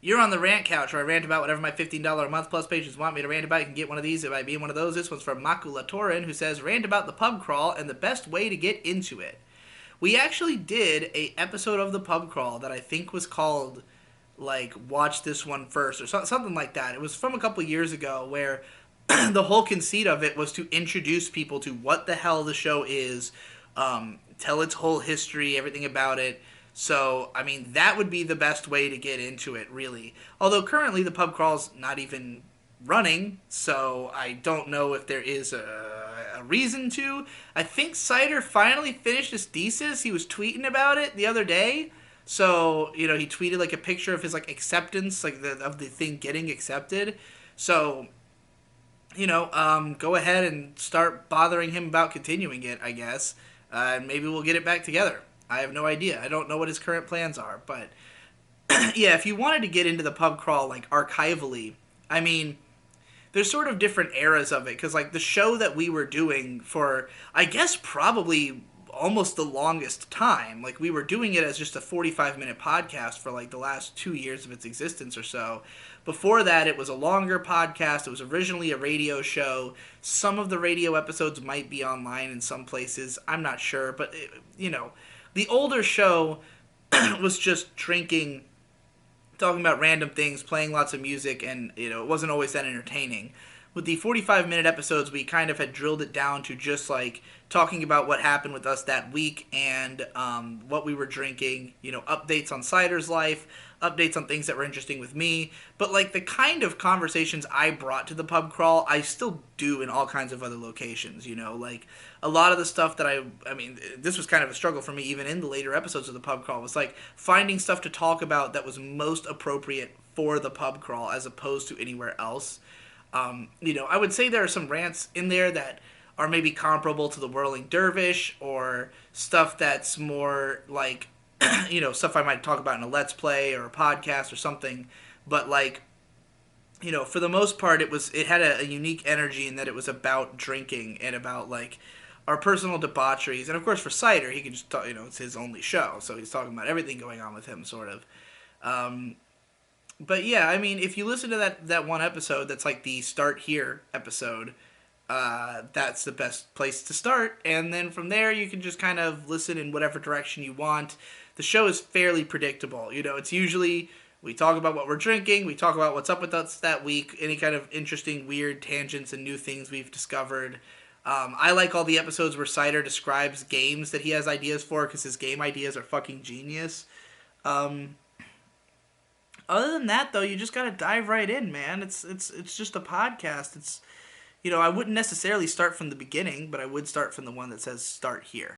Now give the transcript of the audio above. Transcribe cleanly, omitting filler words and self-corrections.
You're on the rant couch where I rant about whatever my $15 a month plus patrons want me to rant about. You can get one of these by being one of those. This one's from Makula Torin, who says, rant about the pub crawl and the best way to get into it. We actually did a episode of the pub crawl that I think was called, like, watch this one first or something like that. It was from a couple years ago where the whole conceit of it was to introduce people to what the hell the show is, tell its whole history, everything about it. So, I mean, that would be the best way to get into it, really. Although currently the pub crawl's not even running, so I don't know if there is a reason to. I think Cider finally finished his thesis. He was tweeting about it the other day. So, he tweeted like a picture of his like acceptance, like of the thing getting accepted. So, go ahead and start bothering him about continuing it, I guess. And maybe we'll get it back together. I have no idea. I don't know what his current plans are, but yeah, if you wanted to get into the pub crawl like archivally, I mean, there's sort of different eras of it because like the show that we were doing for, I guess probably almost the longest time, like we were doing it as just a 45-minute podcast for like the last 2 years of its existence or so. Before that, it was a longer podcast. It was originally a radio show. Some of the radio episodes might be online in some places. I'm not sure, but the older show was just drinking, talking about random things, playing lots of music, and it wasn't always that entertaining. With the 45-minute episodes, we kind of had drilled it down to just like talking about what happened with us that week and what we were drinking, updates on Cider's life, updates on things that were interesting with me. But like the kind of conversations I brought to the pub crawl, I still do in all kinds of other locations, like a lot of the stuff that I mean, this was kind of a struggle for me even in the later episodes of the pub crawl, was like finding stuff to talk about that was most appropriate for the pub crawl as opposed to anywhere else. I would say there are some rants in there that are maybe comparable to the Whirling Dervish or stuff that's more like, stuff I might talk about in a Let's Play or a podcast or something. But like, for the most part, it had a unique energy in that it was about drinking and about like our personal debaucheries. And of course for Cider, he can just talk, it's his only show. So he's talking about everything going on with him sort of. But yeah, I mean, if you listen to that one episode that's like the Start Here episode, that's the best place to start. And then from there, you can just kind of listen in whatever direction you want. The show is fairly predictable. It's usually we talk about what we're drinking, we talk about what's up with us that week, any kind of interesting, weird tangents and new things we've discovered. I like all the episodes where Cider describes games that he has ideas for because his game ideas are fucking genius. Other than that, though, you just gotta dive right in, man. It's just a podcast. I wouldn't necessarily start from the beginning, but I would start from the one that says "Start Here."